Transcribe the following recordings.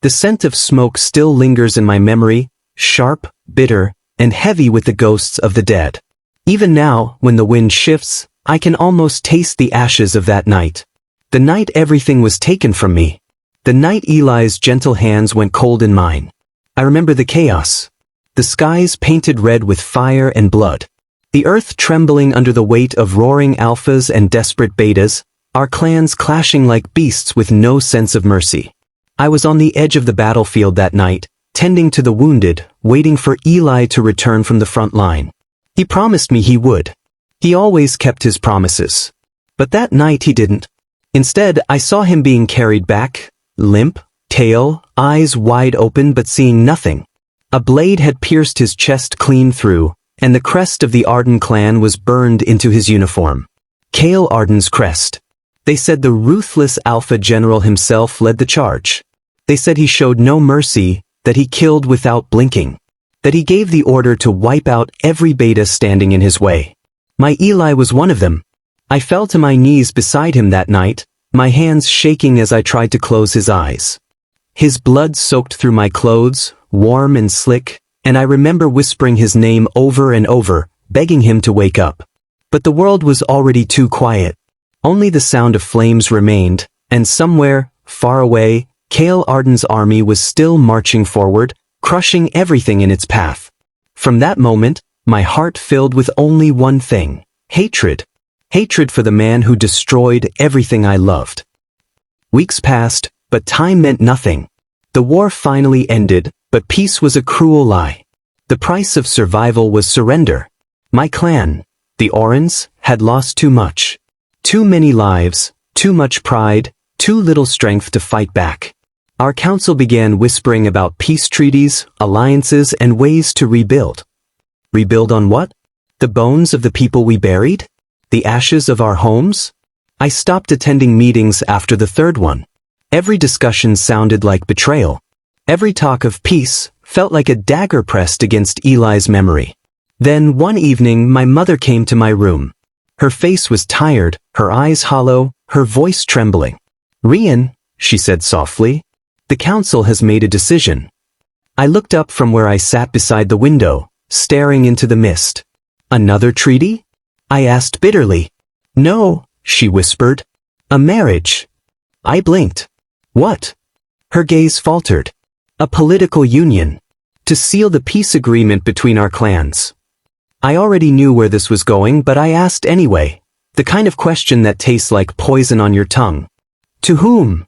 The scent of smoke still lingers in my memory, sharp, bitter, and heavy with the ghosts of the dead. Even now, when the wind shifts, I can almost taste the ashes of that night. The night everything was taken from me. The night Eli's gentle hands went cold in mine. I remember the chaos. The skies painted red with fire and blood. The earth trembling under the weight of roaring alphas and desperate betas, our clans clashing like beasts with no sense of mercy. I was on the edge of the battlefield that night, tending to the wounded, waiting for Eli to return from the front line. He promised me he would. He always kept his promises. But that night he didn't. Instead, I saw him being carried back, limp, tail, eyes wide open but seeing nothing. A blade had pierced his chest clean through, and the crest of the Arden clan was burned into his uniform. Kale Arden's crest. They said the ruthless Alpha General himself led the charge. They said he showed no mercy, that he killed without blinking. That he gave the order to wipe out every beta standing in his way. My Eli was one of them. I fell to my knees beside him that night, my hands shaking as I tried to close his eyes. His blood soaked through my clothes, warm and slick, and I remember whispering his name over and over, begging him to wake up. But the world was already too quiet. Only the sound of flames remained, and somewhere, far away, Kale Arden's army was still marching forward, crushing everything in its path. From that moment, my heart filled with only one thing: hatred. Hatred for the man who destroyed everything I loved. Weeks passed, but time meant nothing. The war finally ended, but peace was a cruel lie. The price of survival was surrender. My clan, the Orans, had lost too much. Too many lives, too much pride, too little strength to fight back. Our council began whispering about peace treaties, alliances, and ways to rebuild. Rebuild on what? The bones of the people we buried? The ashes of our homes? I stopped attending meetings after the third one. Every discussion sounded like betrayal. Every talk of peace felt like a dagger pressed against Eli's memory. Then one evening my mother came to my room. Her face was tired, her eyes hollow, her voice trembling. "Rian," she said softly, "the council has made a decision." I looked up from where I sat beside the window, staring into the mist. "Another treaty?" I asked bitterly. "No," she whispered. "A marriage." I blinked. "What?" Her gaze faltered. "A political union. To seal the peace agreement between our clans." I already knew where this was going, but I asked anyway. The kind of question that tastes like poison on your tongue. "To whom?"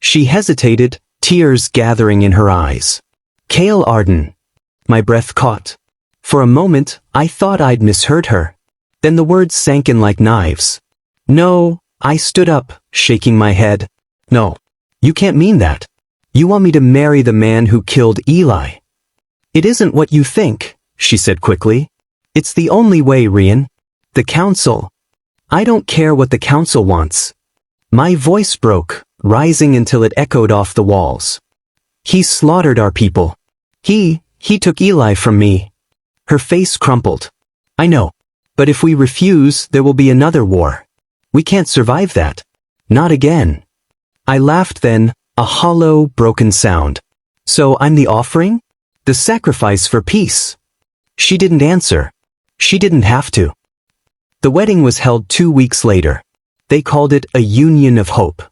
She hesitated, tears gathering in her eyes. "Kale Arden." My breath caught. For a moment, I thought I'd misheard her. Then the words sank in like knives. "No," I stood up, shaking my head. "No, you can't mean that. You want me to marry the man who killed Eli." "It isn't what you think," she said quickly. "It's the only way, Rian. The council." "I don't care what the council wants." My voice broke, rising until it echoed off the walls. "He slaughtered our people. He took Eli from me." Her face crumpled. "I know. But if we refuse, there will be another war. We can't survive that. Not again." I laughed then, a hollow, broken sound. "So I'm the offering? The sacrifice for peace?" She didn't answer. She didn't have to. The wedding was held 2 weeks later. They called it a union of hope.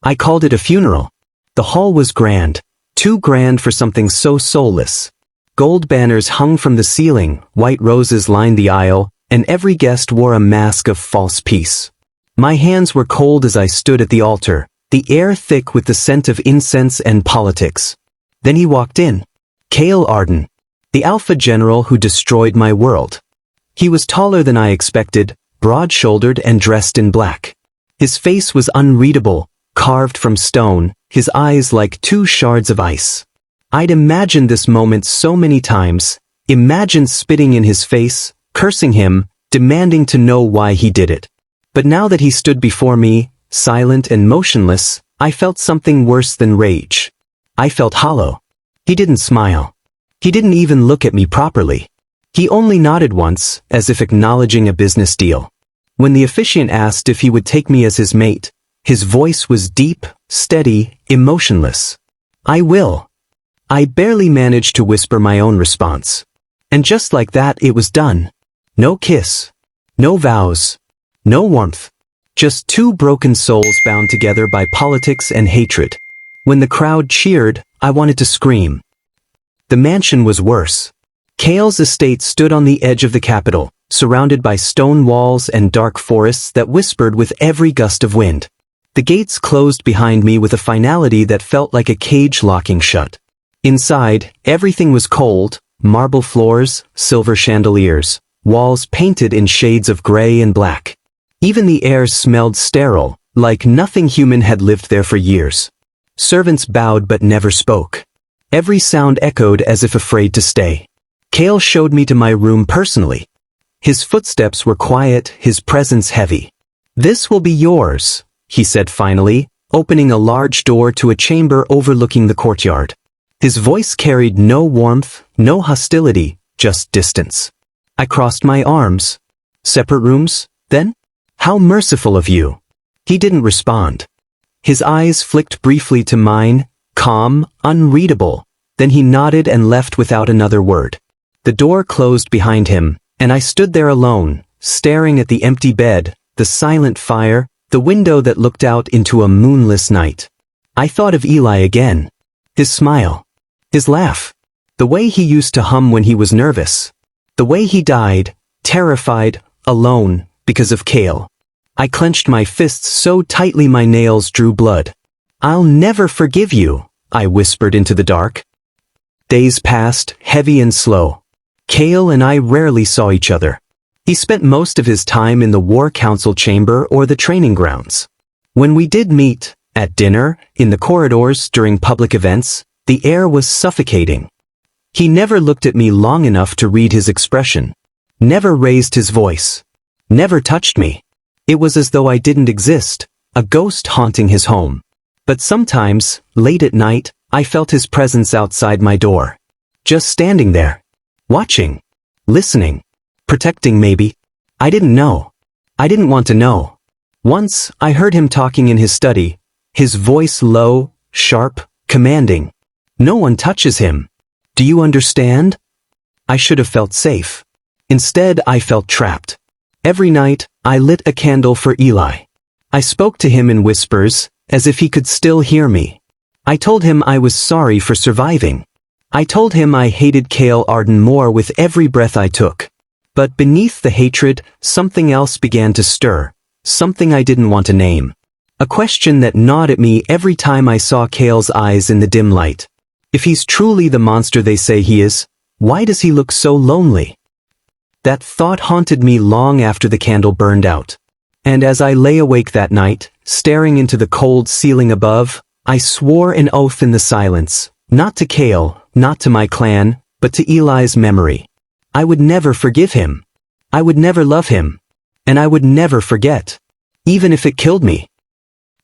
I called it a funeral. The hall was grand, too grand for something so soulless. Gold banners hung from the ceiling, white roses lined the aisle, and every guest wore a mask of false peace. My hands were cold as I stood at the altar, the air thick with the scent of incense and politics. Then he walked in. Kale Arden, the Alpha General who destroyed my world. He was taller than I expected, broad-shouldered and dressed in black. His face was unreadable, carved from stone, his eyes like 2 shards of ice. I'd imagined this moment so many times, imagined spitting in his face, cursing him, demanding to know why he did it. But now that he stood before me, silent and motionless, I felt something worse than rage. I felt hollow. He didn't smile. He didn't even look at me properly. He only nodded once, as if acknowledging a business deal. When the officiant asked if he would take me as his mate, his voice was deep, steady, emotionless. I will. I barely managed to whisper my own response. And just like that it was done. No kiss. No vows. No warmth. Just two broken souls bound together by politics and hatred. When the crowd cheered, I wanted to scream. The mansion was worse. Kale's estate stood on the edge of the capital, surrounded by stone walls and dark forests that whispered with every gust of wind. The gates closed behind me with a finality that felt like a cage locking shut. Inside, everything was cold, marble floors, silver chandeliers, walls painted in shades of gray and black. Even the air smelled sterile, like nothing human had lived there for years. Servants bowed but never spoke. Every sound echoed as if afraid to stay. Kale showed me to my room personally. His footsteps were quiet, his presence heavy. "This will be yours," he said finally, opening a large door to a chamber overlooking the courtyard. His voice carried no warmth, no hostility, just distance. I crossed my arms. "Separate rooms, then? How merciful of you." He didn't respond. His eyes flicked briefly to mine, calm, unreadable. Then he nodded and left without another word. The door closed behind him, and I stood there alone, staring at the empty bed, the silent fire, the window that looked out into a moonless night. I thought of Eli again. His smile. His laugh. The way he used to hum when he was nervous. The way he died, terrified, alone, because of Kale. I clenched my fists so tightly my nails drew blood. "I'll never forgive you," I whispered into the dark. Days passed, heavy and slow. Kale and I rarely saw each other. He spent most of his time in the war council chamber or the training grounds. When we did meet, at dinner, in the corridors, during public events, the air was suffocating. He never looked at me long enough to read his expression. Never raised his voice. Never touched me. It was as though I didn't exist, a ghost haunting his home. But sometimes, late at night, I felt his presence outside my door. Just standing there. Watching. Listening. Protecting maybe. I didn't know. I didn't want to know. Once, I heard him talking in his study, his voice low, sharp, commanding. "No one touches him. Do you understand?" I should have felt safe. Instead, I felt trapped. Every night, I lit a candle for Eli. I spoke to him in whispers, as if he could still hear me. I told him I was sorry for surviving. I told him I hated Kale Arden more with every breath I took. But beneath the hatred, something else began to stir, something I didn't want to name. A question that gnawed at me every time I saw Kale's eyes in the dim light. If he's truly the monster they say he is, why does he look so lonely? That thought haunted me long after the candle burned out. And as I lay awake that night, staring into the cold ceiling above, I swore an oath in the silence, not to Kale, not to my clan, but to Eli's memory. I would never forgive him. I would never love him. And I would never forget. Even if it killed me.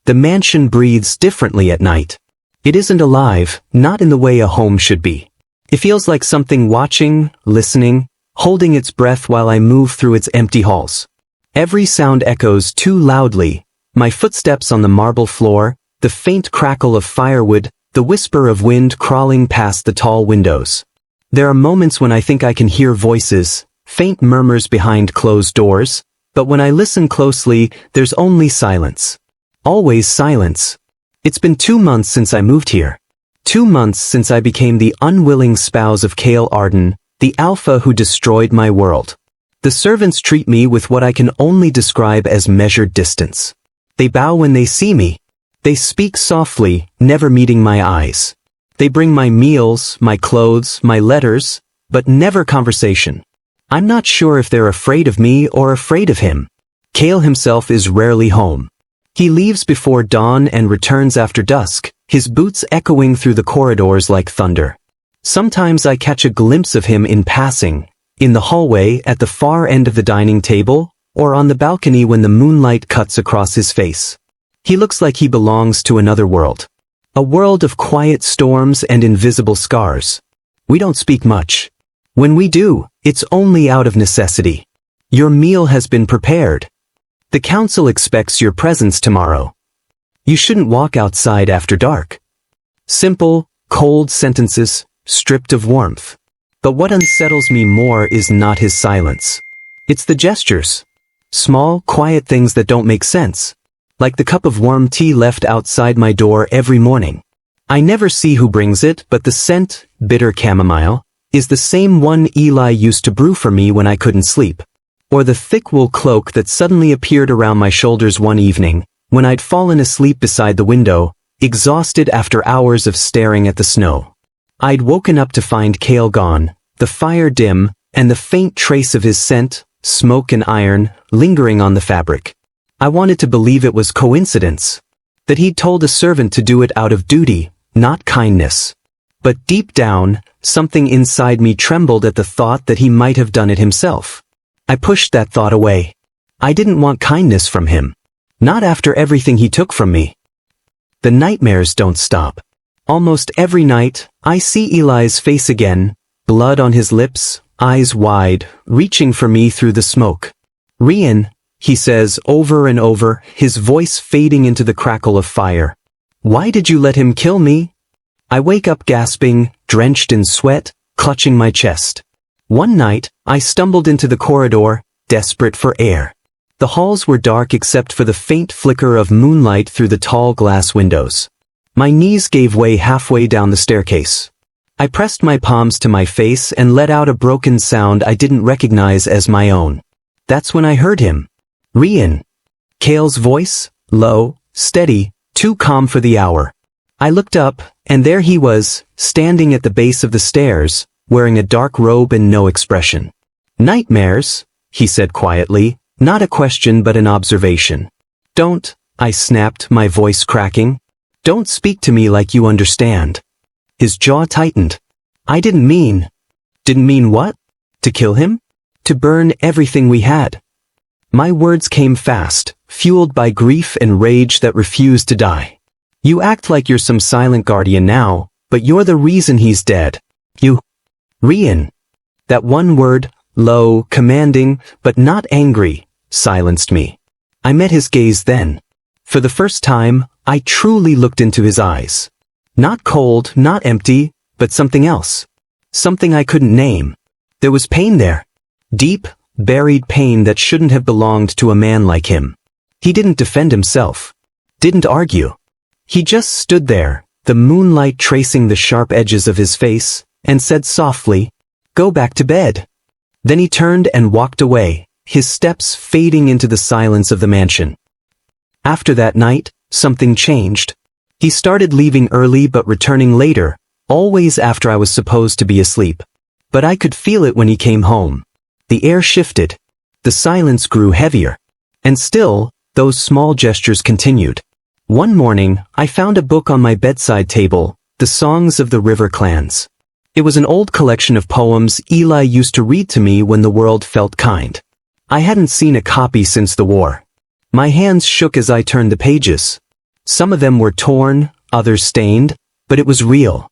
The mansion breathes differently at night. It isn't alive, not in the way a home should be. It feels like something watching, listening, holding its breath while I move through its empty halls. Every sound echoes too loudly, my footsteps on the marble floor, the faint crackle of firewood, the whisper of wind crawling past the tall windows. There are moments when I think I can hear voices, faint murmurs behind closed doors, but when I listen closely, there's only silence. Always silence. It's been 2 months since I moved here. 2 months since I became the unwilling spouse of Kale Arden, the alpha who destroyed my world. The servants treat me with what I can only describe as measured distance. They bow when they see me. They speak softly, never meeting my eyes. They bring my meals, my clothes, my letters, but never conversation. I'm not sure if they're afraid of me or afraid of him. Kale himself is rarely home. He leaves before dawn and returns after dusk, his boots echoing through the corridors like thunder. Sometimes I catch a glimpse of him in passing, in the hallway at the far end of the dining table, or on the balcony when the moonlight cuts across his face. He looks like he belongs to another world. A world of quiet storms and invisible scars. We don't speak much. When we do, it's only out of necessity. Your meal has been prepared. The council expects your presence tomorrow. You shouldn't walk outside after dark. Simple, cold sentences, stripped of warmth. But what unsettles me more is not his silence. It's the gestures. Small, quiet things that don't make sense. Like the cup of warm tea left outside my door every morning. I never see who brings it, but the scent, bitter chamomile, is the same one Eli used to brew for me when I couldn't sleep. Or the thick wool cloak that suddenly appeared around my shoulders one evening, when I'd fallen asleep beside the window, exhausted after hours of staring at the snow. I'd woken up to find Cale gone, the fire dim, and the faint trace of his scent, smoke and iron, lingering on the fabric. I wanted to believe it was coincidence. That he'd told a servant to do it out of duty, not kindness. But deep down, something inside me trembled at the thought that he might have done it himself. I pushed that thought away. I didn't want kindness from him. Not after everything he took from me. The nightmares don't stop. Almost every night, I see Eli's face again, blood on his lips, eyes wide, reaching for me through the smoke. "Rian," he says over and over, his voice fading into the crackle of fire. "Why did you let him kill me?" I wake up gasping, drenched in sweat, clutching my chest. One night, I stumbled into the corridor, desperate for air. The halls were dark except for the faint flicker of moonlight through the tall glass windows. My knees gave way halfway down the staircase. I pressed my palms to my face and let out a broken sound I didn't recognize as my own. That's when I heard him. "Rian." Cale's voice, low, steady, too calm for the hour. I looked up, and there he was, standing at the base of the stairs, wearing a dark robe and no expression. "Nightmares," he said quietly, not a question but an observation. "Don't," I snapped, my voice cracking. "Don't speak to me like you understand." His jaw tightened. Didn't mean what? To kill him? To burn everything we had. My words came fast, fueled by grief and rage that refused to die. "You act like you're some silent guardian now, but you're the reason he's dead. You." "Rian." That one word, low, commanding, but not angry, silenced me. I met his gaze then. For the first time, I truly looked into his eyes. Not cold, not empty, but something else. Something I couldn't name. There was pain there. Deep, buried pain that shouldn't have belonged to a man like him. He didn't defend himself. Didn't argue. He just stood there, the moonlight tracing the sharp edges of his face, and said softly, "Go back to bed." Then he turned and walked away, his steps fading into the silence of the mansion. After that night, something changed. He started leaving early but returning later, always after I was supposed to be asleep. But I could feel it when he came home. The air shifted. The silence grew heavier. And still, those small gestures continued. One morning, I found a book on my bedside table, The Songs of the River Clans. It was an old collection of poems Eli used to read to me when the world felt kind. I hadn't seen a copy since the war. My hands shook as I turned the pages. Some of them were torn, others stained, but it was real.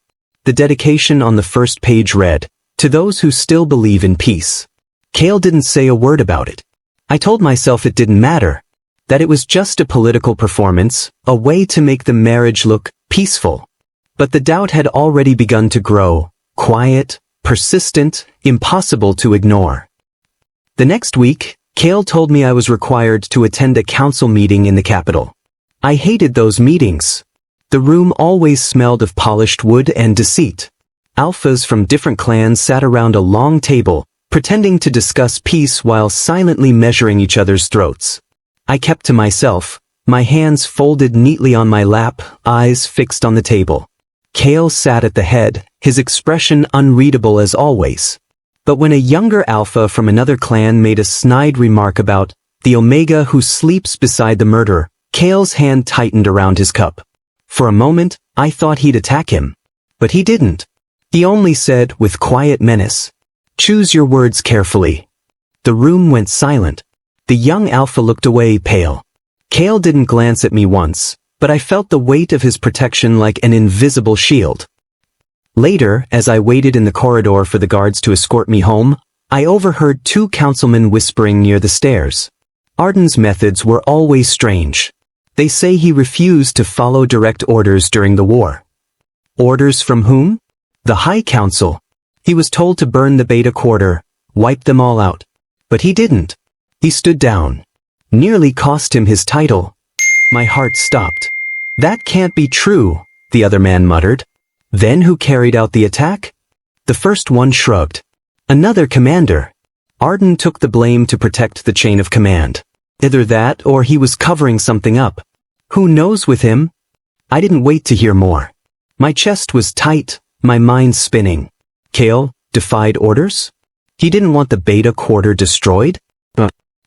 The dedication on the first page read, "To those who still believe in peace." Cale didn't say a word about it. I told myself it didn't matter, that it was just a political performance, a way to make the marriage look peaceful. But the doubt had already begun to grow, quiet, persistent, impossible to ignore. The next week, Cale told me I was required to attend a council meeting in the capital. I hated those meetings. The room always smelled of polished wood and deceit. Alphas from different clans sat around a long table, pretending to discuss peace while silently measuring each other's throats. I kept to myself, my hands folded neatly on my lap, eyes fixed on the table. Cale sat at the head, his expression unreadable as always. But when a younger alpha from another clan made a snide remark about the Omega who sleeps beside the murderer, Cale's hand tightened around his cup. For a moment, I thought he'd attack him. But he didn't. He only said, with quiet menace, "Choose your words carefully." The room went silent. The young alpha looked away, pale. Cale didn't glance at me once, but I felt the weight of his protection like an invisible shield. Later, as I waited in the corridor for the guards to escort me home, I overheard two councilmen whispering near the stairs. Arden's methods were always strange. They say he refused to follow direct orders during the war. Orders from whom? The High Council. He was told to burn the Beta Quarter, wipe them all out. But he didn't. He stood down. Nearly cost him his title. My heart stopped. That can't be true, the other man muttered. Then who carried out the attack? The first one shrugged. Another commander. Arden took the blame to protect the chain of command. Either that or he was covering something up. Who knows with him? I didn't wait to hear more. My chest was tight, my mind spinning. Kale defied orders? He didn't want the Beta Quarter destroyed?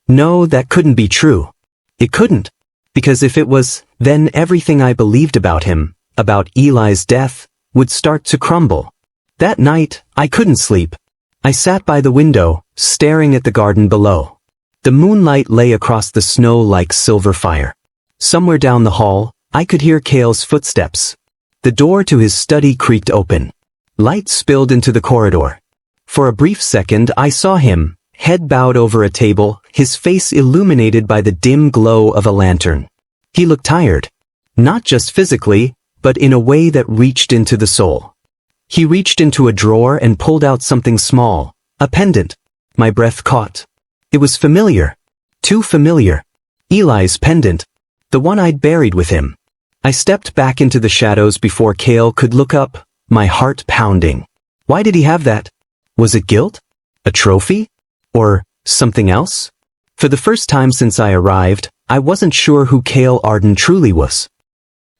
No, that couldn't be true. It couldn't. Because if it was, then everything I believed about him, about Eli's death, would start to crumble. That night, I couldn't sleep. I sat by the window, staring at the garden below. The moonlight lay across the snow like silver fire. Somewhere down the hall, I could hear Kale's footsteps. The door to his study creaked open. Light spilled into the corridor. For a brief second I saw him, head bowed over a table, his face illuminated by the dim glow of a lantern. He looked tired. Not just physically, but in a way that reached into the soul. He reached into a drawer and pulled out something small, a pendant. My breath caught. It was familiar. Too familiar. Eli's pendant. The one I'd buried with him. I stepped back into the shadows before Kale could look up, my heart pounding. Why did he have that? Was it guilt? A trophy? Or something else? For the first time since I arrived, I wasn't sure who Kale Arden truly was.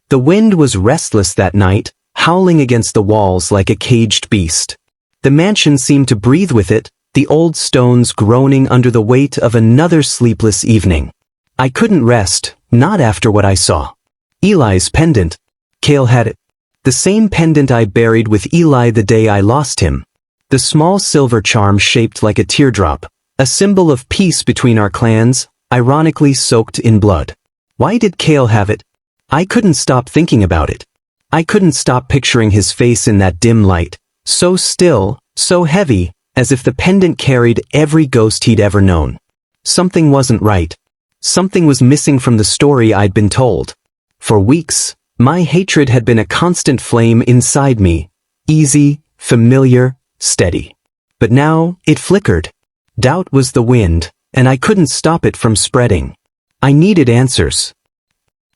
The wind was restless that night, howling against the walls like a caged beast. The mansion seemed to breathe with it, the old stones groaning under the weight of another sleepless evening. I couldn't rest, not after what I saw. Eli's pendant. Kale had it. The same pendant I buried with Eli the day I lost him. The small silver charm shaped like a teardrop, a symbol of peace between our clans, ironically soaked in blood. Why did Kale have it? I couldn't stop thinking about it. I couldn't stop picturing his face in that dim light, so still, so heavy, as if the pendant carried every ghost he'd ever known. Something wasn't right. Something was missing from the story I'd been told. For weeks, my hatred had been a constant flame inside me, easy, familiar, steady. But now, it flickered. Doubt was the wind, and I couldn't stop it from spreading. I needed answers.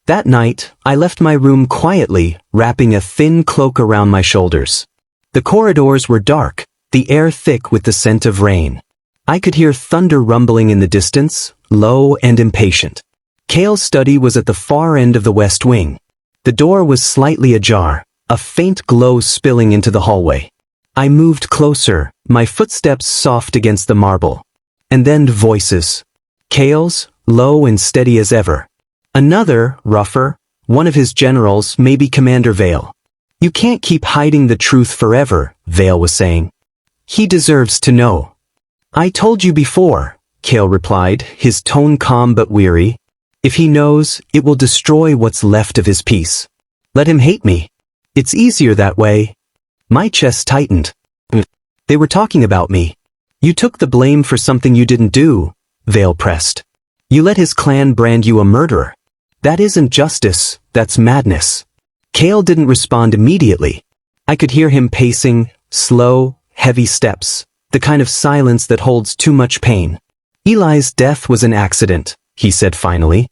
That night, I left my room quietly, wrapping a thin cloak around my shoulders. The corridors were dark, the air thick with the scent of rain. I could hear thunder rumbling in the distance, low and impatient. Kale's study was at the far end of the west wing. The door was slightly ajar, a faint glow spilling into the hallway. I moved closer, my footsteps soft against the marble. And then voices. Kale's, low and steady as ever. Another, rougher, one of his generals, maybe Commander Vale. You can't keep hiding the truth forever, Vale was saying. He deserves to know. I told you before, Kale replied, his tone calm but weary. If he knows, it will destroy what's left of his peace. Let him hate me. It's easier that way. My chest tightened. They were talking about me. You took the blame for something you didn't do, Vale pressed. You let his clan brand you a murderer. That isn't justice, that's madness. Kale didn't respond immediately. I could hear him pacing, slow, heavy steps, the kind of silence that holds too much pain. Eli's death was an accident, he said finally.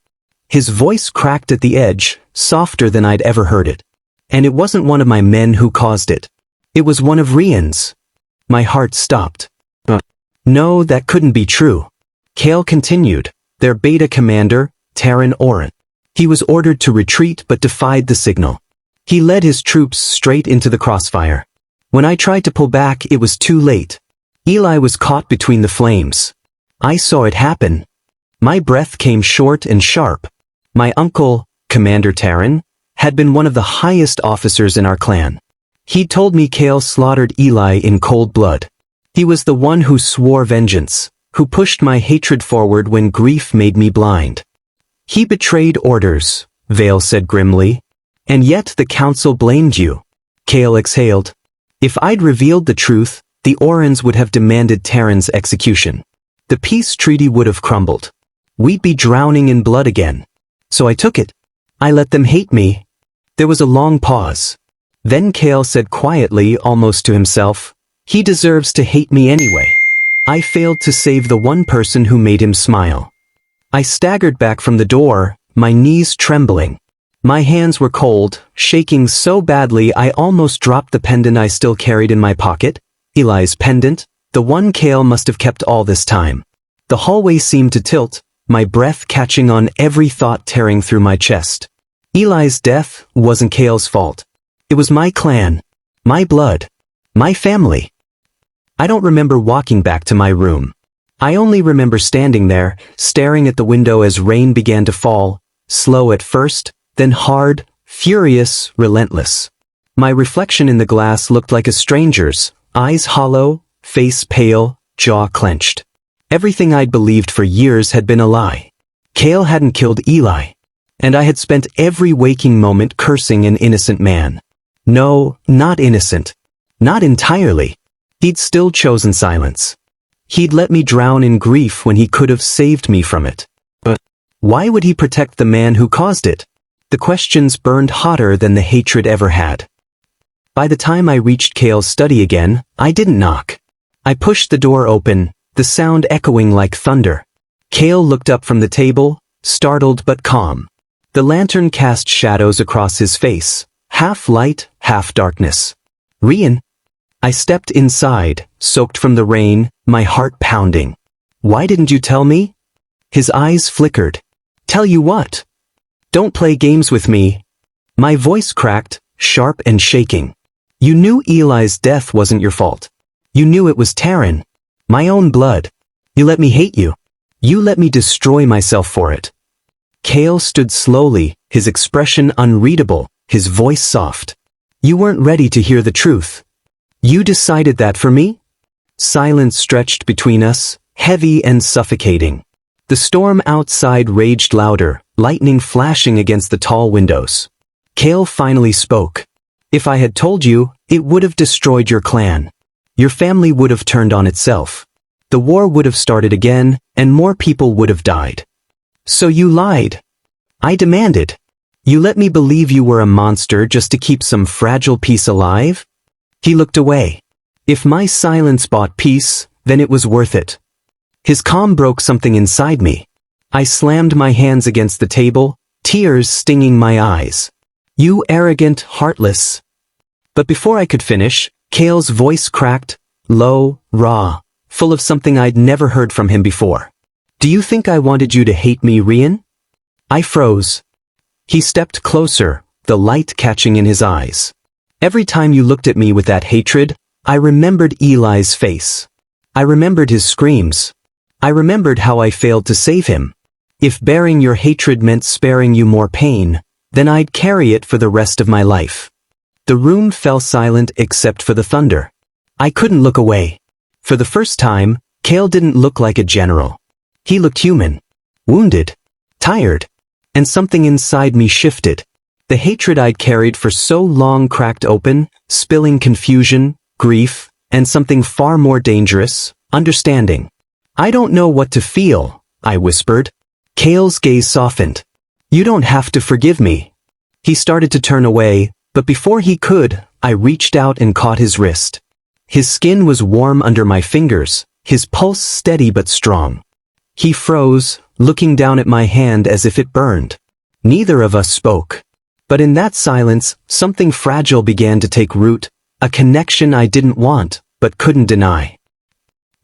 His voice cracked at the edge, softer than I'd ever heard it. And it wasn't one of my men who caused it. It was one of Rian's. My heart stopped. No, that couldn't be true. Kale continued, their beta commander, Taran Oren. He was ordered to retreat but defied the signal. He led his troops straight into the crossfire. When I tried to pull back, it was too late. Eli was caught between the flames. I saw it happen. My breath came short and sharp. My uncle, Commander Taran, had been one of the highest officers in our clan. He'd told me Kale slaughtered Eli in cold blood. He was the one who swore vengeance, who pushed my hatred forward when grief made me blind. He betrayed orders, Vale said grimly. And yet the council blamed you. Kale exhaled. If I'd revealed the truth, the Orens would have demanded Taran's execution. The peace treaty would have crumbled. We'd be drowning in blood again. So I took it. I let them hate me. There was a long pause. Then Kale said quietly, almost to himself, "He deserves to hate me anyway. I failed to save the one person who made him smile." I staggered back from the door, my knees trembling. My hands were cold, shaking so badly I almost dropped the pendant I still carried in my pocket. Eli's pendant, the one Kale must have kept all this time. The hallway seemed to tilt, my breath catching on every thought tearing through my chest. Eli's death wasn't Kale's fault. It was my clan, my blood, my family. I don't remember walking back to my room. I only remember standing there, staring at the window as rain began to fall, slow at first, then hard, furious, relentless. My reflection in the glass looked like a stranger's, eyes hollow, face pale, jaw clenched. Everything I'd believed for years had been a lie. Kale hadn't killed Eli. And I had spent every waking moment cursing an innocent man. No, not innocent. Not entirely. He'd still chosen silence. He'd let me drown in grief when he could have saved me from it. But why would he protect the man who caused it? The questions burned hotter than the hatred ever had. By the time I reached Kale's study again, I didn't knock. I pushed the door open, the sound echoing like thunder. Kale looked up from the table, startled but calm. The lantern cast shadows across his face, half light, half darkness. "Rian?" I stepped inside, soaked from the rain, my heart pounding. "Why didn't you tell me?" His eyes flickered. "Tell you what?" "Don't play games with me." My voice cracked, sharp and shaking. "You knew Eli's death wasn't your fault. You knew it was Taryn. My own blood. You let me hate you. You let me destroy myself for it." Kale stood slowly, his expression unreadable, his voice soft. "You weren't ready to hear the truth. You decided that for me?" Silence stretched between us, heavy and suffocating. The storm outside raged louder, lightning flashing against the tall windows. Kale finally spoke. "If I had told you, it would have destroyed your clan. Your family would have turned on itself. The war would have started again, and more people would have died. So you lied. I demanded. You let me believe you were a monster just to keep some fragile piece alive?" He looked away. If my silence bought peace, then it was worth it. His calm broke something inside me. I slammed my hands against the table, tears stinging my eyes. "You arrogant, heartless." But before I could finish, Kale's voice cracked, low, raw, full of something I'd never heard from him before. "Do you think I wanted you to hate me, Rian?" I froze. He stepped closer, the light catching in his eyes. "Every time you looked at me with that hatred, I remembered Eli's face. I remembered his screams. I remembered how I failed to save him. If bearing your hatred meant sparing you more pain, then I'd carry it for the rest of my life." The room fell silent except for the thunder. I couldn't look away. For the first time, Kale didn't look like a general. He looked human. Wounded. Tired. And something inside me shifted. The hatred I'd carried for so long cracked open, spilling confusion, grief, and something far more dangerous, understanding. "I don't know what to feel," I whispered. Kale's gaze softened. "You don't have to forgive me." He started to turn away, but before he could, I reached out and caught his wrist. His skin was warm under my fingers, his pulse steady but strong. He froze, looking down at my hand as if it burned. Neither of us spoke. But in that silence, something fragile began to take root, a connection I didn't want, but couldn't deny.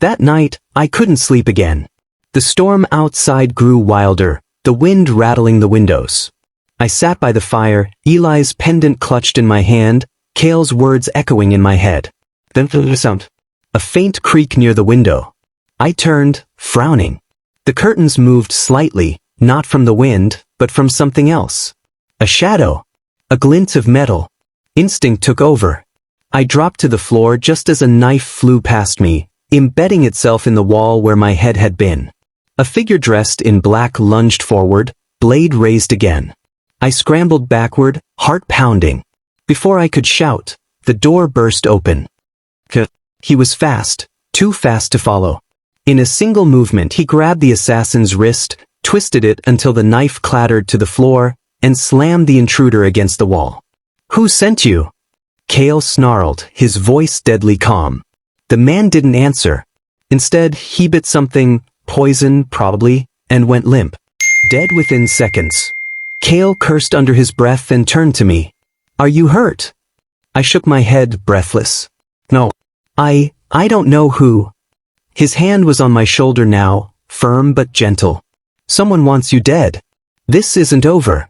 That night, I couldn't sleep again. The storm outside grew wilder, the wind rattling the windows. I sat by the fire, Eli's pendant clutched in my hand, Kale's words echoing in my head. Then the sound. A faint creak near the window. I turned, frowning. The curtains moved slightly, not from the wind, but from something else. A shadow. A glint of metal. Instinct took over. I dropped to the floor just as a knife flew past me, embedding itself in the wall where my head had been. A figure dressed in black lunged forward, blade raised again. I scrambled backward, heart pounding. Before I could shout, the door burst open. He was fast, too fast to follow. In a single movement he grabbed the assassin's wrist, twisted it until the knife clattered to the floor, and slammed the intruder against the wall. "Who sent you?" Kale snarled, his voice deadly calm. The man didn't answer. Instead, he bit something, poison probably, and went limp. Dead within seconds. Kale cursed under his breath and turned to me. Are you hurt? I shook my head, breathless. No. I don't know who. His hand was on my shoulder now, firm but gentle. Someone wants you dead. This isn't over.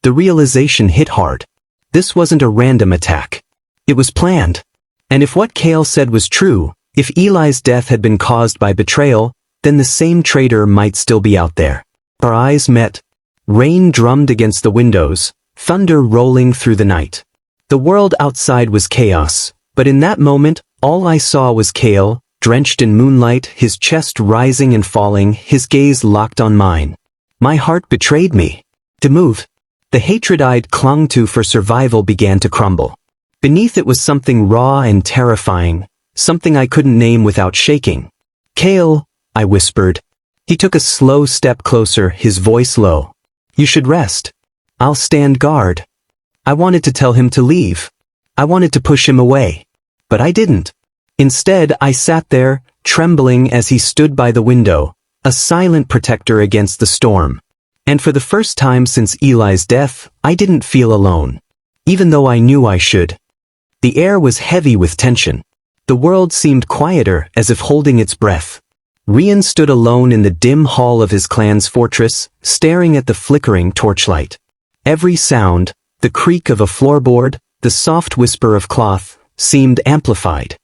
The realization hit hard. This wasn't a random attack. It was planned. And if what Kale said was true, if Eli's death had been caused by betrayal, then the same traitor might still be out there. Our eyes met. Rain drummed against the windows, thunder rolling through the night. The world outside was chaos, but in that moment, all I saw was Kale, drenched in moonlight, his chest rising and falling, his gaze locked on mine. My heart betrayed me. To move. The hatred I'd clung to for survival began to crumble. Beneath it was something raw and terrifying, something I couldn't name without shaking. Kale, I whispered. He took a slow step closer, his voice low. You should rest. I'll stand guard. I wanted to tell him to leave. I wanted to push him away. But I didn't. Instead, I sat there, trembling as he stood by the window, a silent protector against the storm. And for the first time since Eli's death, I didn't feel alone. Even though I knew I should. The air was heavy with tension. The world seemed quieter, as if holding its breath. Rian stood alone in the dim hall of his clan's fortress, staring at the flickering torchlight. Every sound, the creak of a floorboard, the soft whisper of cloth, seemed amplified.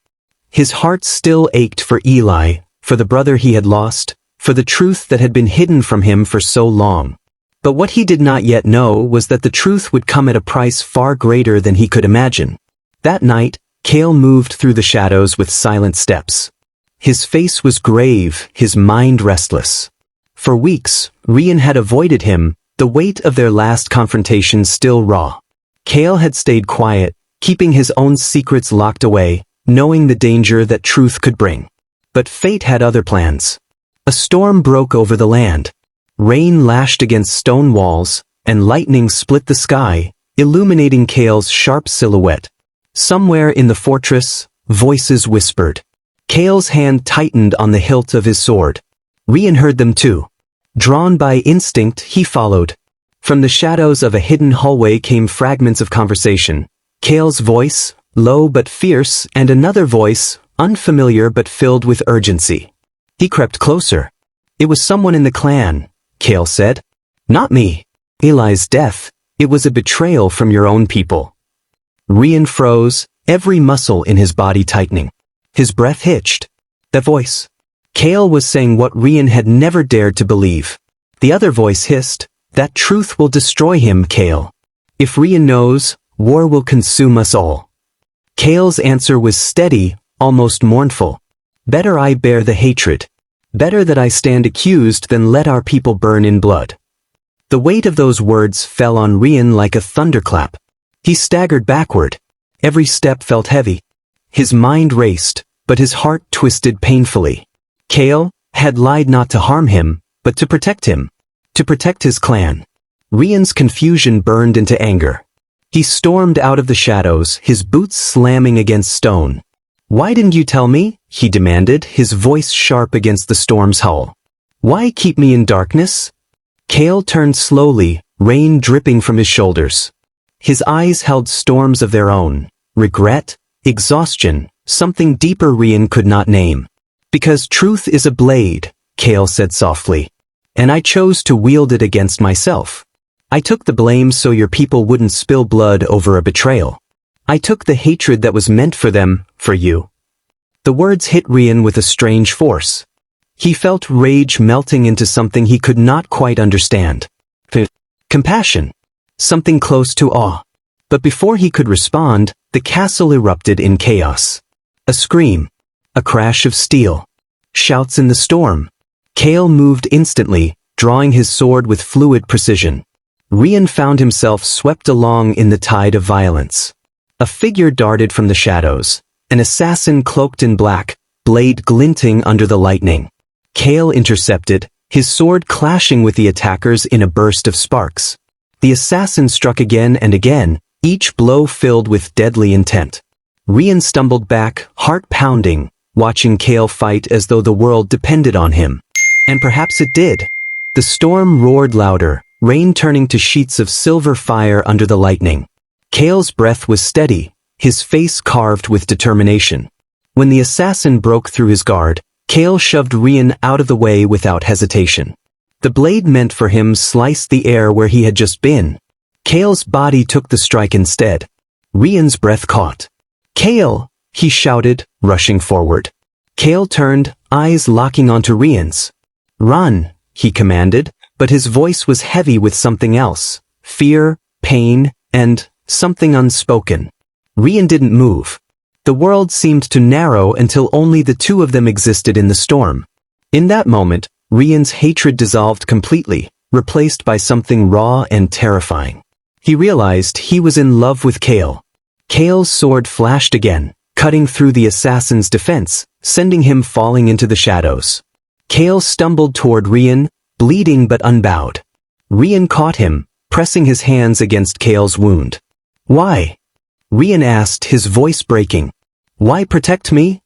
His heart still ached for Eli, for the brother he had lost, for the truth that had been hidden from him for so long. But what he did not yet know was that the truth would come at a price far greater than he could imagine. That night, Kale moved through the shadows with silent steps. His face was grave, his mind restless. For weeks, Rian had avoided him, the weight of their last confrontation still raw. Kale had stayed quiet, keeping his own secrets locked away, knowing the danger that truth could bring. But fate had other plans. A storm broke over the land. Rain lashed against stone walls, and lightning split the sky, illuminating Kale's sharp silhouette. Somewhere in the fortress, voices whispered. Kale's hand tightened on the hilt of his sword. Rian heard them too. Drawn by instinct, he followed. From the shadows of a hidden hallway came fragments of conversation. Kale's voice, low but fierce, and another voice, unfamiliar but filled with urgency. He crept closer. It was someone in the clan, Kale said. Not me. Eli's death, it was a betrayal from your own people. Rian froze, every muscle in his body tightening. His breath hitched. That voice. Kale was saying what Rian had never dared to believe. The other voice hissed, that truth will destroy him, Kale. If Rian knows, war will consume us all. Kale's answer was steady, almost mournful. Better I bear the hatred. Better that I stand accused than let our people burn in blood. The weight of those words fell on Rian like a thunderclap. He staggered backward. Every step felt heavy. His mind raced, but his heart twisted painfully. Kale had lied not to harm him, but to protect him. To protect his clan. Rian's confusion burned into anger. He stormed out of the shadows, his boots slamming against stone. Why didn't you tell me? He demanded, his voice sharp against the storm's howl. Why keep me in darkness? Kale turned slowly, rain dripping from his shoulders. His eyes held storms of their own. Regret, exhaustion, something deeper Rian could not name. Because truth is a blade, Kale said softly. And I chose to wield it against myself. I took the blame so your people wouldn't spill blood over a betrayal. I took the hatred that was meant for them, for you. The words hit Rian with a strange force. He felt rage melting into something he could not quite understand. Compassion. Something close to awe. But before he could respond, the castle erupted in chaos. A scream. A crash of steel. Shouts in the storm. Kale moved instantly, drawing his sword with fluid precision. Rian found himself swept along in the tide of violence. A figure darted from the shadows. An assassin cloaked in black, blade glinting under the lightning. Kale intercepted, his sword clashing with the attackers in a burst of sparks. The assassin struck again and again, each blow filled with deadly intent. Rian stumbled back, heart pounding, watching Kale fight as though the world depended on him. And perhaps it did. The storm roared louder, rain turning to sheets of silver fire under the lightning. Kale's breath was steady, his face carved with determination. When the assassin broke through his guard, Kale shoved Rian out of the way without hesitation. The blade meant for him sliced the air where he had just been. Kale's body took the strike instead. Rian's breath caught. "Kale!" he shouted, rushing forward. Kale turned, eyes locking onto Rian's. "Run!" he commanded, but his voice was heavy with something else. Fear, pain, and something unspoken. Rian didn't move. The world seemed to narrow until only the two of them existed in the storm. In that moment, Rian's hatred dissolved completely, replaced by something raw and terrifying. He realized he was in love with Kale. Kale's sword flashed again, cutting through the assassin's defense, sending him falling into the shadows. Kale stumbled toward Rian, bleeding but unbowed. Rian caught him, pressing his hands against Kale's wound. "Why?" Rian asked, his voice breaking. "Why protect me?"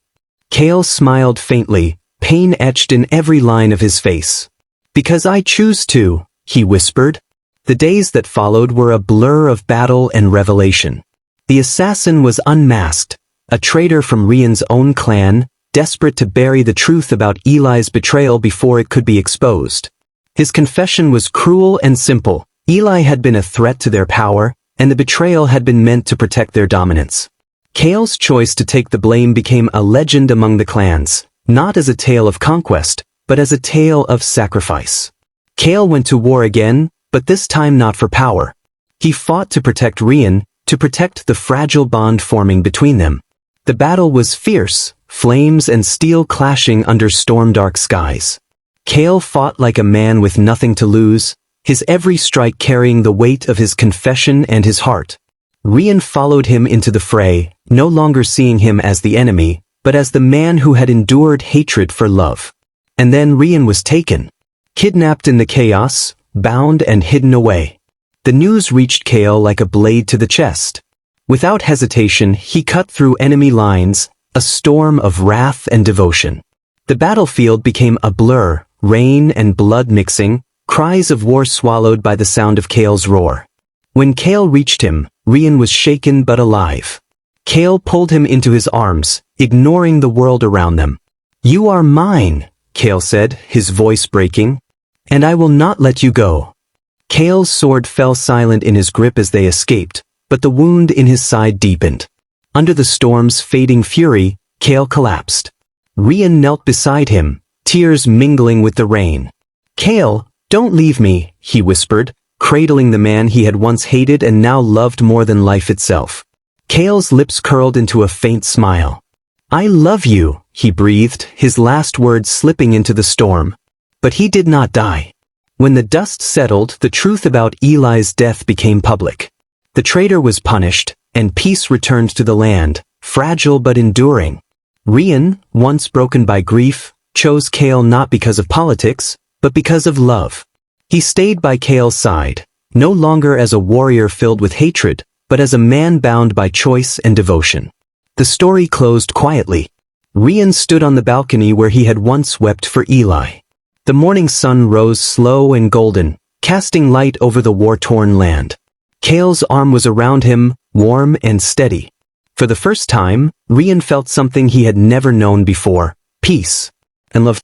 Kale smiled faintly, pain etched in every line of his face. "Because I choose to," he whispered. The days that followed were a blur of battle and revelation. The assassin was unmasked, a traitor from Rian's own clan, desperate to bury the truth about Eli's betrayal before it could be exposed. His confession was cruel and simple. Eli had been a threat to their power, and the betrayal had been meant to protect their dominance. Kale's choice to take the blame became a legend among the clans, not as a tale of conquest, but as a tale of sacrifice. Kale went to war again, but this time not for power. He fought to protect Rian, to protect the fragile bond forming between them. The battle was fierce, flames and steel clashing under storm-dark skies. Kale fought like a man with nothing to lose, his every strike carrying the weight of his confession and his heart. Rian followed him into the fray, no longer seeing him as the enemy, but as the man who had endured hatred for love. And then Rian was taken. Kidnapped in the chaos, bound and hidden away. The news reached Kale like a blade to the chest. Without hesitation, he cut through enemy lines, a storm of wrath and devotion. The battlefield became a blur, rain and blood mixing, cries of war swallowed by the sound of Kale's roar. When Kale reached him, Rian was shaken but alive. Kale pulled him into his arms, ignoring the world around them. "You are mine," Kale said, his voice breaking. "And I will not let you go." Kale's sword fell silent in his grip as they escaped, but the wound in his side deepened. Under the storm's fading fury, Kale collapsed. Rian knelt beside him, tears mingling with the rain. "Kale, don't leave me," he whispered, cradling the man he had once hated and now loved more than life itself. Kale's lips curled into a faint smile. "I love you," he breathed, his last words slipping into the storm. But he did not die. When the dust settled, the truth about Eli's death became public. The traitor was punished, and peace returned to the land, fragile but enduring. Rian, once broken by grief, chose Kale not because of politics, but because of love. He stayed by Kale's side, no longer as a warrior filled with hatred, but as a man bound by choice and devotion. The story closed quietly. Rian stood on the balcony where he had once wept for Eli. The morning sun rose slow and golden, casting light over the war-torn land. Kale's arm was around him, warm and steady. For the first time, Rian felt something he had never known before: peace and love.